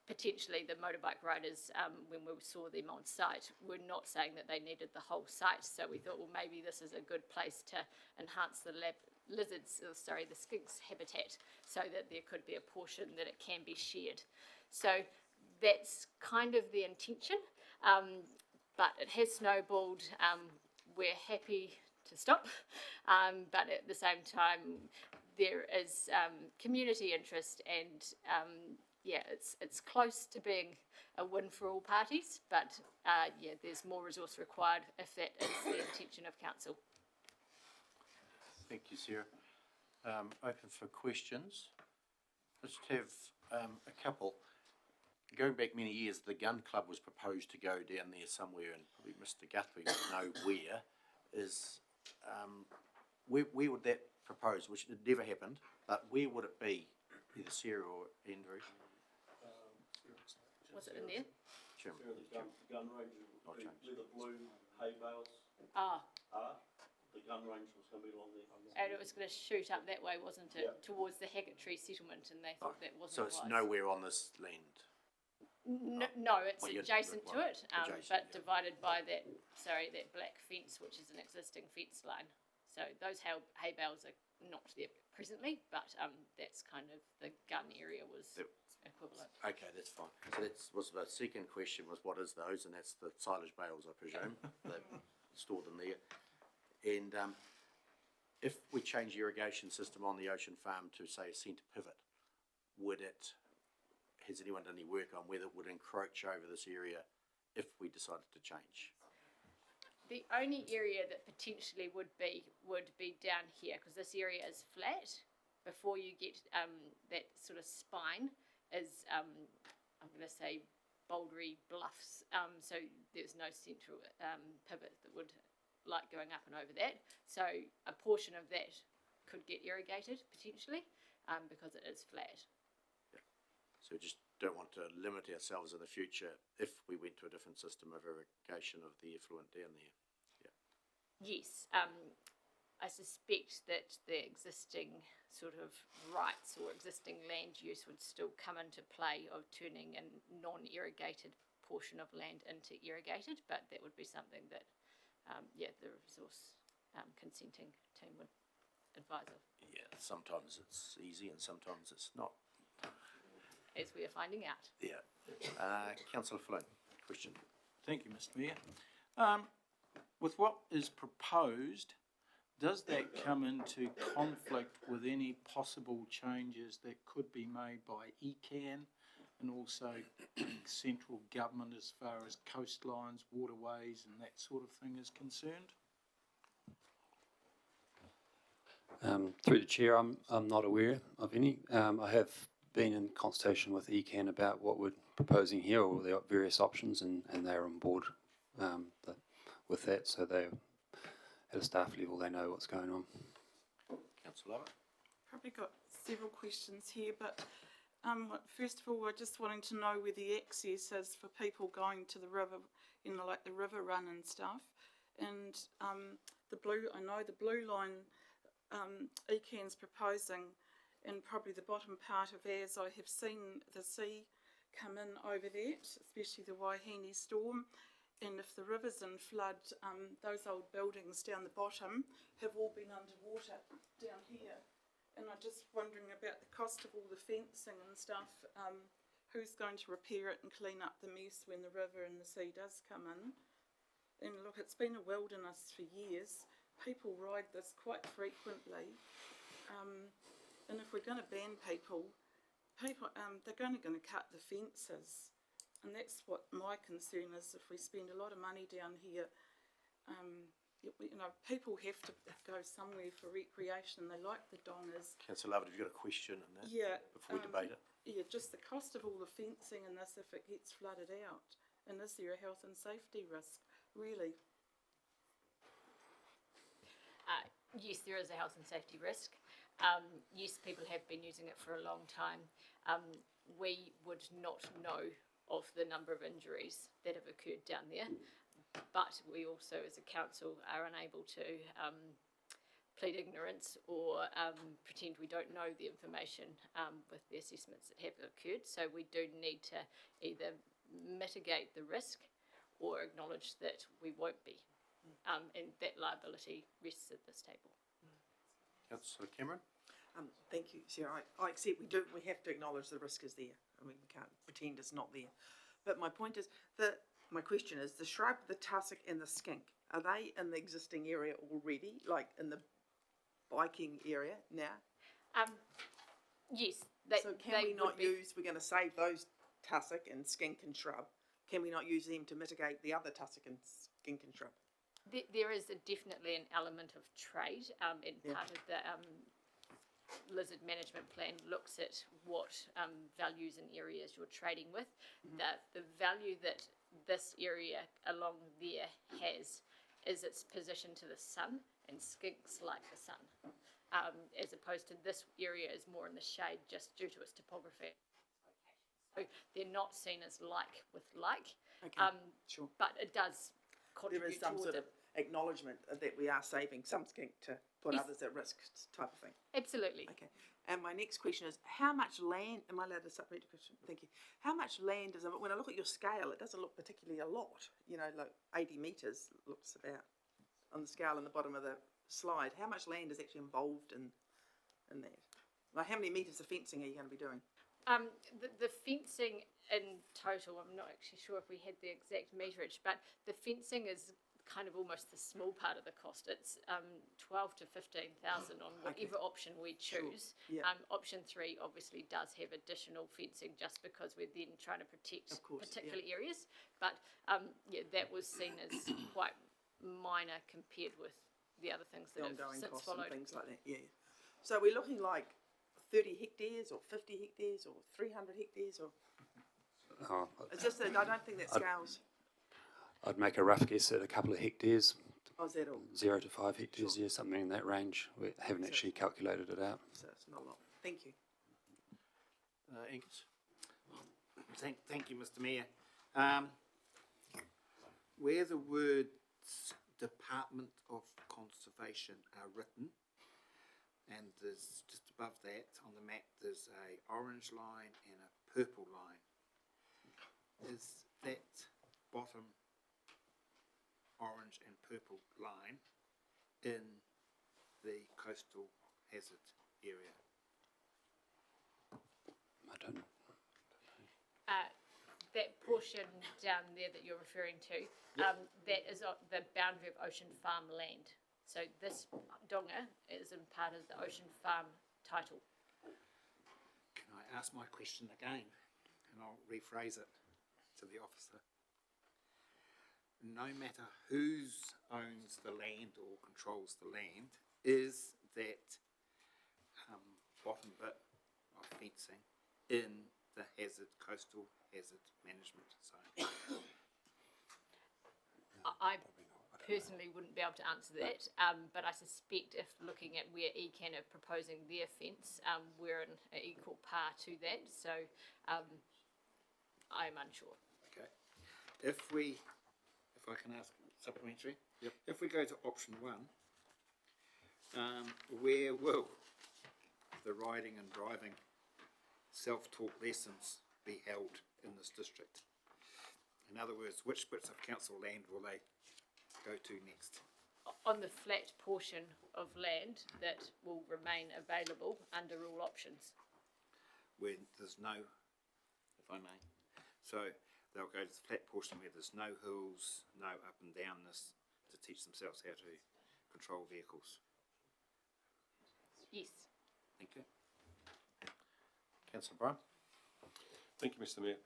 S13: potentially the motorbike riders, when we saw them on site, were not saying that they needed the whole site. So we thought, well, maybe this is a good place to enhance the the skinks habitat, so that there could be a portion that it can be shared. So that's kind of the intention, but it has snowballed. We're happy to stop, but at the same time there is community interest, and yeah, it's close to being a win for all parties, but yeah, there's more resource required if that is the intention of council.
S1: Thank you, Sarah. Open for questions. just have a couple. Going back many years, the gun club was proposed to go down there somewhere, and probably Mr. Guthrie would know where. Where would that propose? Which it never happened, but where would it be? Either Sarah or Andrew.
S13: Was it in there?
S1: Chairman.
S14: The gun range,
S1: Not changed.
S14: where the blue hay bales
S13: Ah,
S14: are, the gun range was going to be along there.
S13: and it was going to shoot up that way, wasn't it?
S14: Yeah.
S13: Towards the Haggett Tree settlement, and they thought that wasn't
S1: So it's
S13: wise.
S1: nowhere on this land.
S13: No, it's
S1: Well, you're-
S13: adjacent to it,
S1: adjacent,
S13: but
S1: yeah.
S13: divided by that black fence, which is an existing fence line. So those hay bales are not there presently, but that's kind of the gun area was
S1: Yep.
S13: equivalent.
S1: Okay, that's fine. So was the second question was what is those, and that's the silage bales, I presume. They stored them there. And if we change the irrigation system on the ocean farm to say a centre pivot, has anyone done any work on whether it would encroach over this area if we decided to change?
S13: The only area that potentially would be down here, because this area is flat. Before you get that sort of spine is I'm going to say bouldery bluffs. So there's no central pivot that would like going up and over that. So a portion of that could get irrigated potentially because it is flat.
S1: So we just don't want to limit ourselves in the future if we went to a different system of irrigation of the effluent down there. Yeah.
S13: Yes, I suspect that the existing sort of rights or existing land use would still come into play of turning a non-irrigated portion of land into irrigated, but that would be something that, the resource consenting team would advise of.
S1: Yeah, sometimes it's easy and sometimes it's not.
S13: As we are finding out.
S1: Yeah. Councillor Flynn, question.
S8: Thank you, Mr. Mayor. With what is proposed, does that come into conflict with any possible changes that could be made by ECAN and also central government as far as coastlines, waterways and that sort of thing is concerned?
S15: Through the chair, I'm not aware of any. I have been in consultation with ECAN about what we're proposing here, or the various options, and they're on board with that, so they, at a staff level, they know what's going on.
S1: Councillor Lovett.
S2: Probably got several questions here, but first of all, we're just wanting to know where the access is for people going to the river, like the river run and stuff. And I know the blue line ECAN's proposing, and probably the bottom part of ours, I have seen the sea come in over that, especially the Waihini storm. And if the river's in flood, those old buildings down the bottom have all been underwater down here. And I'm just wondering about the cost of all the fencing and stuff. Who's going to repair it and clean up the mess when the river and the sea does come in? And look, it's been a wilderness for years. People ride this quite frequently. And if we're going to ban people, they're going to cut the fences. And that's what my concern is. If we spend a lot of money down here, people have to go somewhere for recreation. They like the dongers.
S1: Councillor Lovett, have you got a question on that?
S2: Yeah.
S1: Before we debate it?
S2: Yeah, just the cost of all the fencing and this if it gets flooded out. And is there a health and safety risk, really?
S13: Yes, there is a health and safety risk. Yes, people have been using it for a long time. We would not know of the number of injuries that have occurred down there, but we also as a council are unable to plead ignorance or pretend we don't know the information with the assessments that have occurred. So we do need to either mitigate the risk or acknowledge that we won't be. And that liability rests at this table.
S1: Councillor Cameron.
S11: Thank you, Sarah. I accept we have to acknowledge the risk is there. I mean, we can't pretend it's not there. But my point is my question is the shrub, the tussock and the skink, are they in the existing area already, like in the biking area now?
S13: Yes.
S11: So can we not use, we're going to save those tussock and skink and shrub, can we not use them to mitigate the other tussock and skink and shrub?
S13: There is definitely an element of trade, and part of the lizard management plan looks at what values and areas you're trading with. The value that this area along there has is its position to the sun, and skinks like the sun, as opposed to this area is more in the shade just due to its topography. So they're not seen as like with like,
S11: Okay, sure.
S13: but it does
S11: There
S13: contribute
S11: is some
S13: towards
S11: sort of
S13: it.
S11: acknowledgement that we are saving some skink to put
S13: Yes.
S11: others at risk type of thing.
S13: Absolutely.
S11: Okay, and my next question is, how much land, am I allowed to supplement the question? Thank you. How much land is, when I look at your scale, it doesn't look particularly a lot, you know, like 80 metres looks about on the scale in the bottom of the slide. How much land is actually involved in that? Like how many metres of fencing are you going to be doing?
S13: The fencing in total, I'm not actually sure if we had the exact meterage, but the fencing is kind of almost the small part of the cost. It's 12 to 15,000 on whatever option we choose.
S11: Sure. Yeah.
S13: Option 3 obviously does have additional fencing just because we're then trying to protect
S11: Of course,
S13: particular areas, but yeah, that was seen as quite minor compared with the other things
S11: The
S13: that have
S11: ongoing
S13: since
S11: costs
S13: followed.
S11: and things like that, yeah. So we're looking like 30 hectares or 50 hectares or 300 hectares or,
S15: Oh,
S11: it's just that I don't think that scales.
S15: I'd make a rough guess at a couple of hectares,
S11: Oh, is that all?
S15: 0 to 5 hectares,
S11: Sure.
S15: yeah, something in that range. We haven't actually calculated it out.
S11: So it's not a lot. Thank you.
S1: Angus?
S5: Thank you, Mr. Mayor. Where the words Department of Conservation are written, and there's just above that on the map, there's a orange line and a purple line. Is that bottom orange and purple line in the coastal hazard area?
S15: I don't.
S13: That portion down there that you're referring to, that is the boundary of Ocean Farm land. So this donga is in part of the Ocean Farm title.
S5: Can I ask my question again? And I'll rephrase it to the officer. No matter who owns the land or controls the land, is that bottom bit of fencing in the coastal hazard management zone?
S13: I personally wouldn't be able to answer that, but I suspect if looking at where ECAN are proposing their fence, we're in an equal par to that, so I'm unsure.
S5: Okay. If I can ask supplementary? Yep. If we go to option 1, where will the riding and driving self-taught lessons be held in this district? In other words, which bits of council land will they go to next?
S13: On the flat portion of land that will remain available under all options.
S5: Where there's no, if I may, so they'll go to the flat portion where there's no hills, no up and downness, to teach themselves how to control vehicles.
S13: Yes.
S5: Thank you.
S1: Councillor Brown?
S7: Thank you, Mr. Mayor.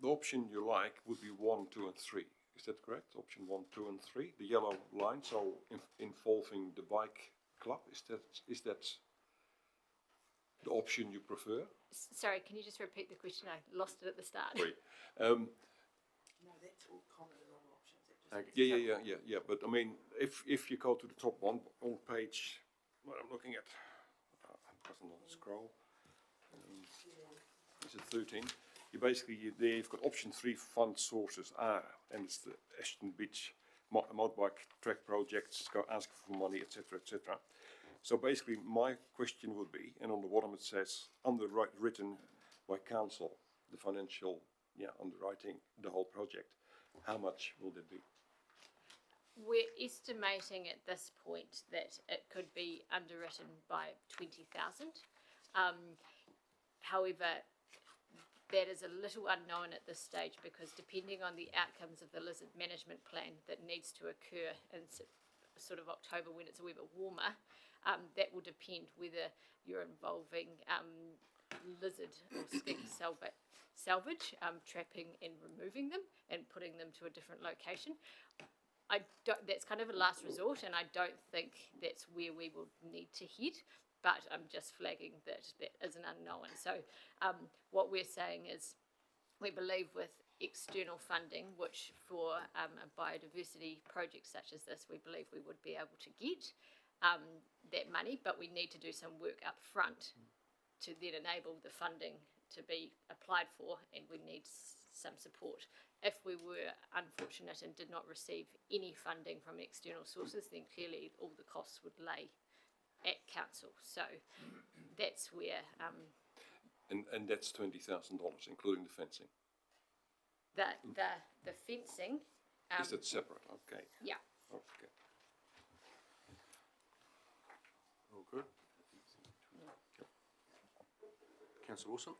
S7: The option you like would be 1, 2 and 3. Is that correct? Option 1, 2 and 3. The yellow line, so involving the bike club, is that the option you prefer?
S13: Sorry, can you just repeat the question? I lost it at the start.
S7: Sorry.
S11: No, that's all common in all options.
S7: Yeah. But I mean, if you go to the top one on page, what I'm looking at, doesn't scroll. Is it 13? You've got option 3 fund sources are, and it's the Ashton Beach motorbike track projects, go ask for money, etc., etc. So basically, my question would be, and on the bottom it says underwritten by council, the financial, underwriting the whole project. How much will that be?
S13: We're estimating at this point that it could be underwritten by 20,000. However, that is a little unknown at this stage because depending on the outcomes of the lizard management plan that needs to occur in sort of October when it's a wee bit warmer, that will depend whether you're involving lizard or skink salvage, trapping and removing them and putting them to a different location. I don't, that's kind of a last resort, and I don't think that's where we will need to head. But I'm just flagging that that is an unknown. So what we're saying is we believe with external funding, which for a biodiversity project such as this, we believe we would be able to get that money, but we need to do some work up front to then enable the funding to be applied for, and we need some support. If we were unfortunate and did not receive any funding from external sources, then clearly all the costs would lay at council. So that's where
S7: And that's $20,000, including the fencing.
S13: the fencing.
S7: Is that separate? Okay.
S13: Yeah.
S7: Okay. All good.
S1: Councillor Wilson?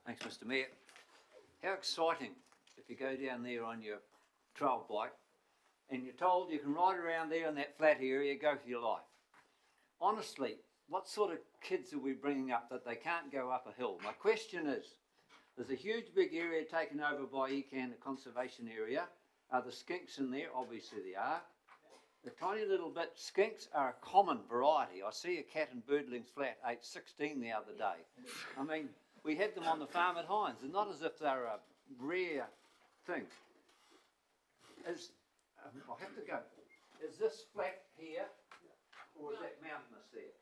S4: Thanks, Mr Mayor. How exciting if you go down there on your trail bike and you're told you can ride around there in that flat area, go for your life. Honestly, what sort of kids are we bringing up that they can't go up a hill? My question is, there's a huge big area taken over by ECAN, the conservation area. Are the skinks in there? Obviously they are. The tiny little bit, skinks are a common variety. I see a cat in Birdling's flat ate 16 the other day. I mean, we had them on the farm at Hines, and not as if they're a rare thing. I'll have to go. Is this flat here, or is that mountainous there?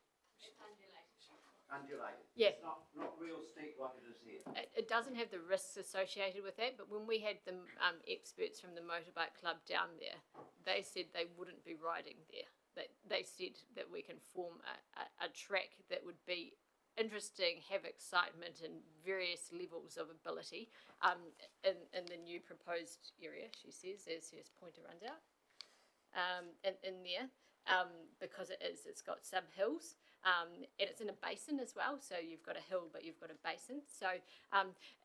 S4: Undulated.
S13: Yeah.
S4: It's not real steep like it is here.
S13: It doesn't have the risks associated with that, but when we had the experts from the motorbike club down there, they said they wouldn't be riding there. They said that we can form a track that would be interesting, have excitement and various levels of ability in the new proposed area, she says, as her pointer runs out, in there, because it's got some hills. And it's in a basin as well, so you've got a hill but you've got a basin. So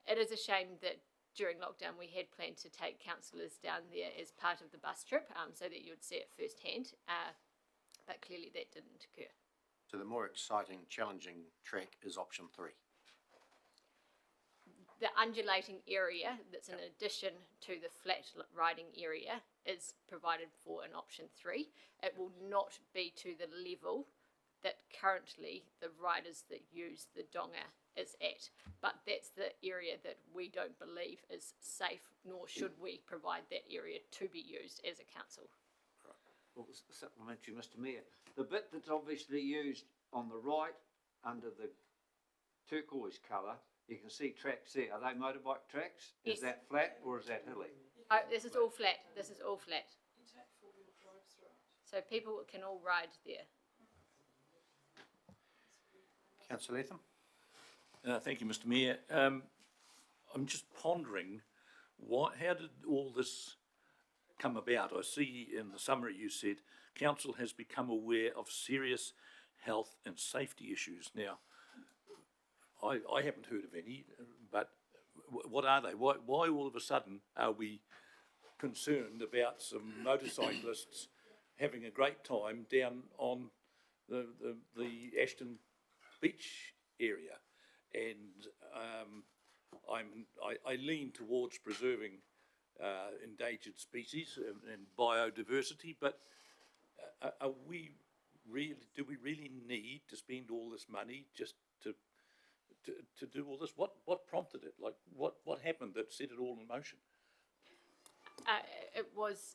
S13: it is a shame that during lockdown we had planned to take councillors down there as part of the bus trip, so that you would see it firsthand, but clearly that didn't occur.
S1: So the more exciting, challenging track is option 3.
S13: The undulating area that's in addition to the flat riding area is provided for in option 3. It will not be to the level that currently the riders that use the donga is at, but that's the area that we don't believe is safe, nor should we provide that area to be used as a council.
S4: Well, supplementary, Mr Mayor. The bit that's obviously used on the right under the turquoise colour, you can see tracks there. Are they motorbike tracks?
S13: Yes.
S4: Is that flat or is that hilly?
S13: Oh, this is all flat. This is all flat. So people can all ride there.
S1: Councillor Latham?
S10: Thank you, Mr Mayor. I'm just pondering, how did all this come about? I see in the summary you said, Council has become aware of serious health and safety issues. Now, I haven't heard of any, but what are they? Why all of a sudden are we concerned about some motorcyclists having a great time down on the Ashton Beach area? And I lean towards preserving endangered species and biodiversity, but do we really need to spend all this money just to do all this? What prompted it? Like what happened that set it all in motion?
S13: It was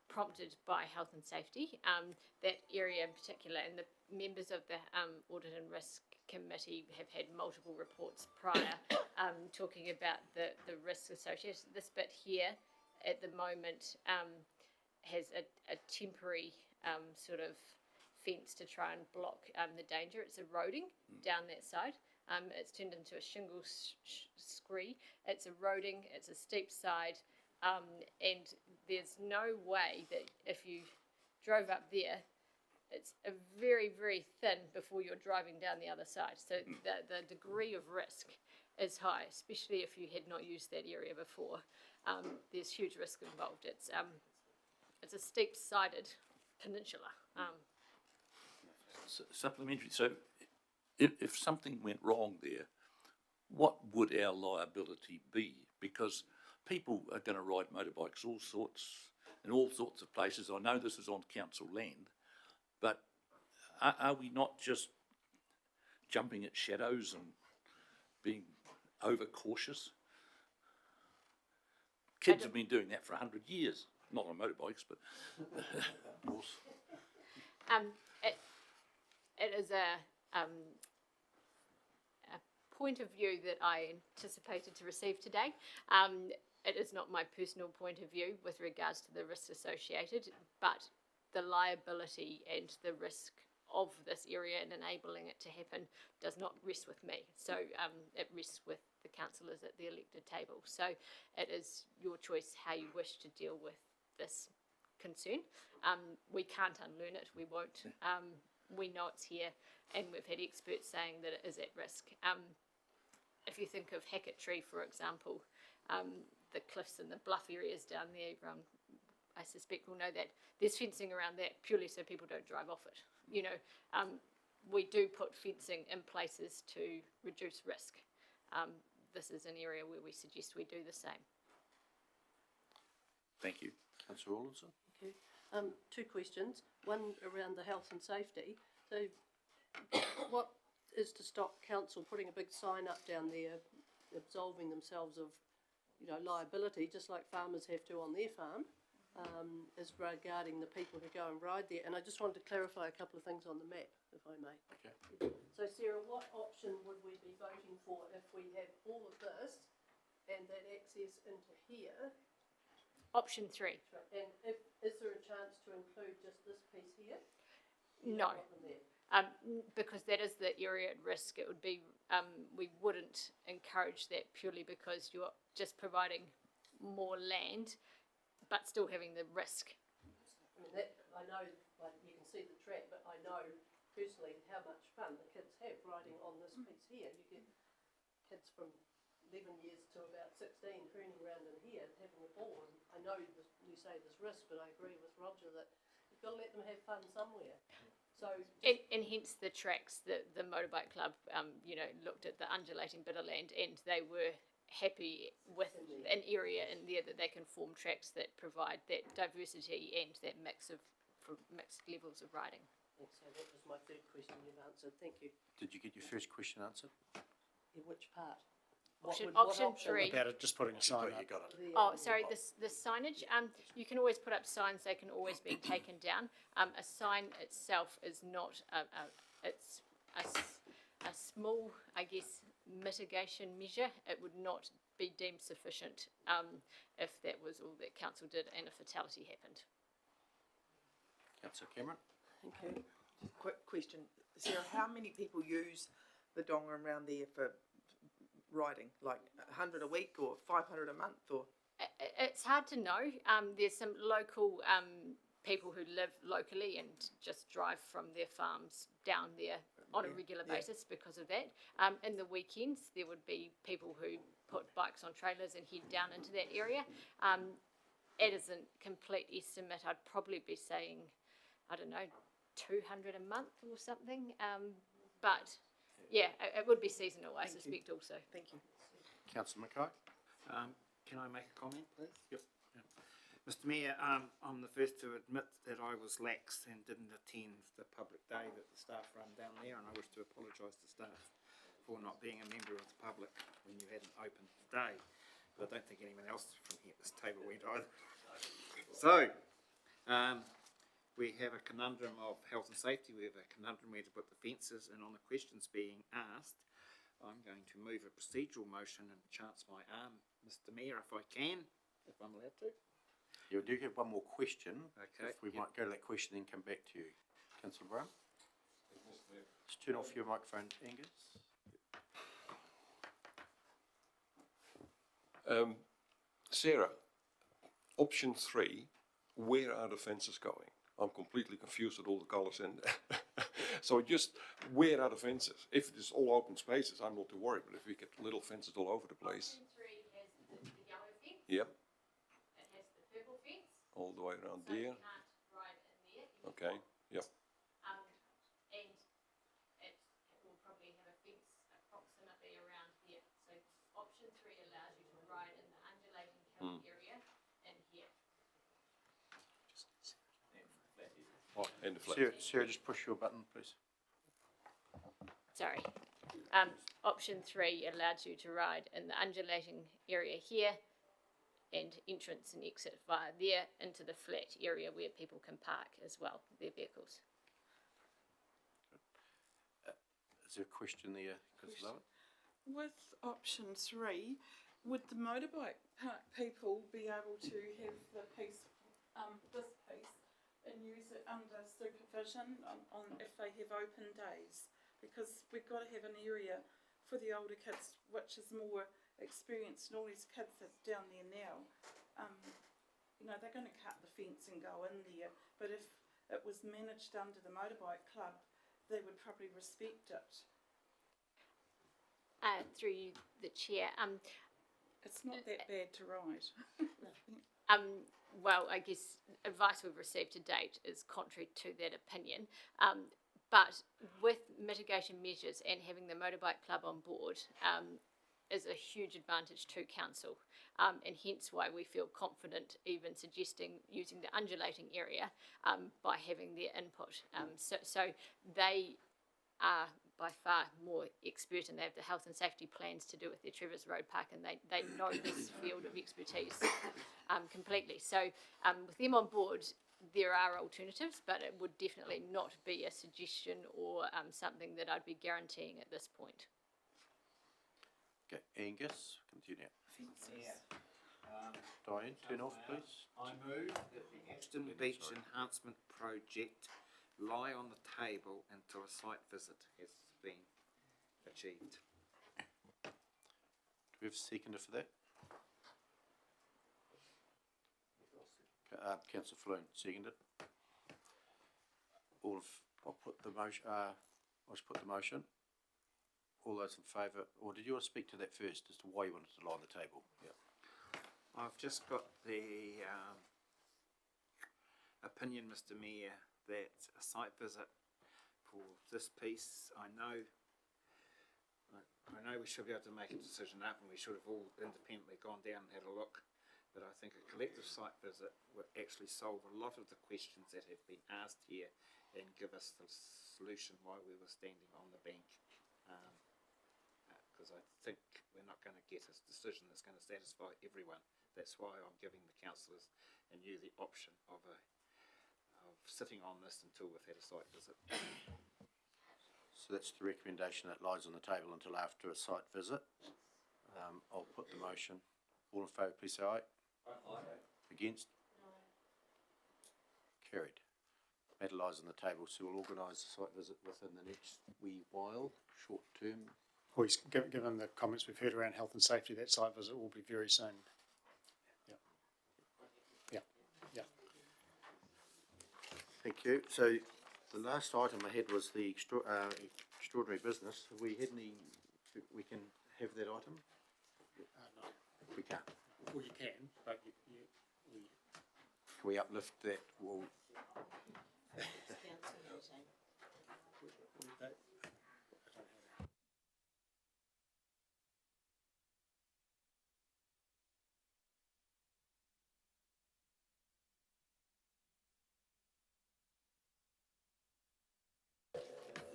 S13: prompted by health and safety, that area in particular, and the members of the Audit and Risk Committee have had multiple reports prior talking about the risks associated. This bit here at the moment has a temporary sort of fence to try and block the danger. It's eroding down that side. It's turned into a shingle scree. It's eroding, it's a steep side, and there's no way that if you drove up there, it's a very, very thin before you're driving down the other side. So the degree of risk is high, especially if you had not used that area before. There's huge risk involved. It's a steep-sided peninsula.
S10: Supplementary. So if something went wrong there, what would our liability be? Because people are going to ride motorbikes all sorts in all sorts of places. I know this is on council land, but are we not just jumping at shadows and being overcautious? Kids have been doing that for 100 years, not on motorbikes, but of course.
S13: It is a point of view that I anticipated to receive today. It is not my personal point of view with regards to the risks associated, but the liability and the risk of this area and enabling it to happen does not rest with me. So it rests with the councillors at the elected table. So it is your choice how you wish to deal with this concern. We can't unlearn it, we won't. We know it's here, and we've had experts saying that it is at risk. If you think of Hackett Tree, for example, the cliffs and the bluff areas down there, I suspect will know that there's fencing around that purely so people don't drive off it. You know, we do put fencing in places to reduce risk. This is an area where we suggest we do the same.
S1: Thank you. Councillor Rawlinson?
S9: Thank you. Two questions. One around the health and safety. So what is to stop council putting a big sign up down there absolving themselves of, you know, liability, just like farmers have to on their farm, is regarding the people who go and ride there. And I just wanted to clarify a couple of things on the map, if I may.
S1: Okay.
S9: So Sarah, what option would we be voting for if we have all of this and that access into here?
S13: Option 3.
S9: And is there a chance to include just this piece here?
S13: No. Because that is the area at risk. It would be, we wouldn't encourage that purely because you're just providing more land, but still having the risk.
S9: I mean, that, I know, like, you can see the track, but I know personally how much fun the kids have riding on this piece here. You get kids from 11 years to about 16 turning around in here having a ball. And I know you say there's risk, but I agree with Roger that you've got to let them have fun somewhere. So
S13: and hence the tracks, the motorbike club, you know, looked at the undulating bit of land, and they were happy with an area in there that they can form tracks that provide that diversity and that mixed levels of riding.
S9: so that was my third question you've answered. Thank you.
S1: Did you get your first question answered?
S9: In which part?
S13: Option
S9: what
S13: 3.
S6: About it, just putting a sign up.
S1: You got it.
S13: Oh, sorry, the signage, you can always put up signs, they can always be taken down. A sign itself is not, it's a small, I guess, mitigation measure. It would not be deemed sufficient if that was all that council did and a fatality happened.
S1: Councillor Cameron?
S9: Thank you.
S11: Quick question, Sarah, how many people use the donga around there for riding, like 100 a week or 500 a month, or?
S13: It's hard to know. There's some local people who live locally and just drive from their farms down there on a regular basis because of that. In the weekends, there would be people who put bikes on trailers and head down into that area. It isn't complete estimate. I'd probably be saying, I don't know, 200 a month or something. But yeah, it would be seasonal, I suspect also.
S11: Thank you.
S1: Councillor Mackay?
S5: Can I make a comment, please?
S1: Yep.
S5: Mr Mayor, I'm the first to admit that I was lax and didn't attend the public day that the staff run down there, and I wish to apologise to staff for not being a member of the public when you had an open day. But I don't think anyone else from here at this table went either. So, we have a conundrum of health and safety, we have a conundrum where to put the fences, and on the questions being asked, I'm going to move a procedural motion and chance my arm, Mr Mayor, if I can, if I'm allowed to.
S1: You do have one more question.
S5: Okay.
S1: If we might go to that question and come back to you. Councillor Brown? Just turn off your microphone, Angus.
S7: Sarah, option 3, where are the fences going? I'm completely confused with all the colours in there. So just, where are the fences? If it's all open spaces, I'm not too worried, but if we get little fences all over the place.
S13: Option 3 has the yellow fence.
S7: Yep,
S13: It has the purple fence.
S7: all the way around
S13: So
S7: there.
S13: you can't ride in there.
S7: Okay, yep.
S13: And it will probably have a fence approximately around here. So option 3 allows you to ride in the undulating hill area in here.
S7: in the flat.
S1: Sarah, just push your button, please.
S13: Sorry. Option 3 allows you to ride in the undulating area here and entrance and exit via there into the flat area where people can park as well, their vehicles.
S1: Is there a question there, Councillor Lovett?
S2: With option 3, would the motorbike park people be able to have the piece, this piece, and use it under supervision on if they have open days? Because we've got to have an area for the older kids which is more experienced, and all these kids that's down there now, you know, they're going to cut the fence and go in there, but if it was managed under the motorbike club, they would probably respect it.
S13: Through the chair,
S2: It's not that bad to ride.
S13: well, I guess advice we've received to date is contrary to that opinion. But with mitigation measures and having the motorbike club on board is a huge advantage to council, and hence why we feel confident even suggesting using the undulating area by having their input. So they are by far more expert, and they have the health and safety plans to do with their Trevors Road Park, and they know this field of expertise completely. So with them on board, there are alternatives, but it would definitely not be a suggestion or something that I'd be guaranteeing at this point.
S1: Okay, Angus, continue.
S5: Yeah.
S1: Diane, turn off, please.
S5: I move that the Ashton Beach Enhancement Project lie on the table until a site visit has been achieved.
S1: Do we have a seconder for that? Councillor Floon, seconded. I'll put the motion, I'll just put the motion. All those in favour, or did you want to speak to that first as to why you wanted to lie on the table? Yeah.
S5: I've just got the opinion, Mr Mayor, that a site visit for this piece, I know we should be able to make a decision up, and we should have all independently gone down and had a look, but I think a collective site visit will actually solve a lot of the questions that have been asked here and give us the solution why we were standing on the bank. Because I think we're not going to get a decision that's going to satisfy everyone. That's why I'm giving the councillors and you the option of sitting on this until we've had a site visit.
S1: So that's the recommendation that lies on the table until after a site visit. I'll put the motion. All in favour, please say aye. Aye. Against? No. Carried. Matter lies on the table, so we'll organise the site visit within the next wee while, short term.
S6: Well, given the comments we've heard around health and safety, that site visit will be very soon. Yeah.
S1: Thank you. So the last item I had was the extraordinary business. Have we had any, we can have that item?
S6: No.
S1: We can't.
S6: Well, you can, but
S1: Can we uplift that? Well,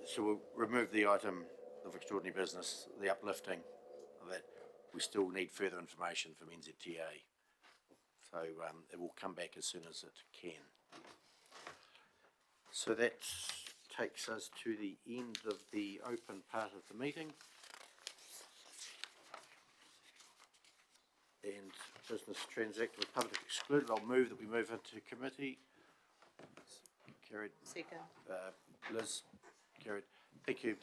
S1: so we'll remove the item of extraordinary business, the uplifting of that. We still need further information from NZTA. So it will come back as soon as it can. So that takes us to the end of the open part of the meeting. And business transacted with public excluded. I'll move that we move into committee. Carried.
S12: Second.
S1: Liz, carried. Thank you,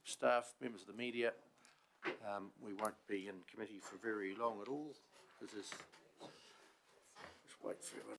S1: staff, members of the media. We won't be in committee for very long at all, because there's, just wait for everyone.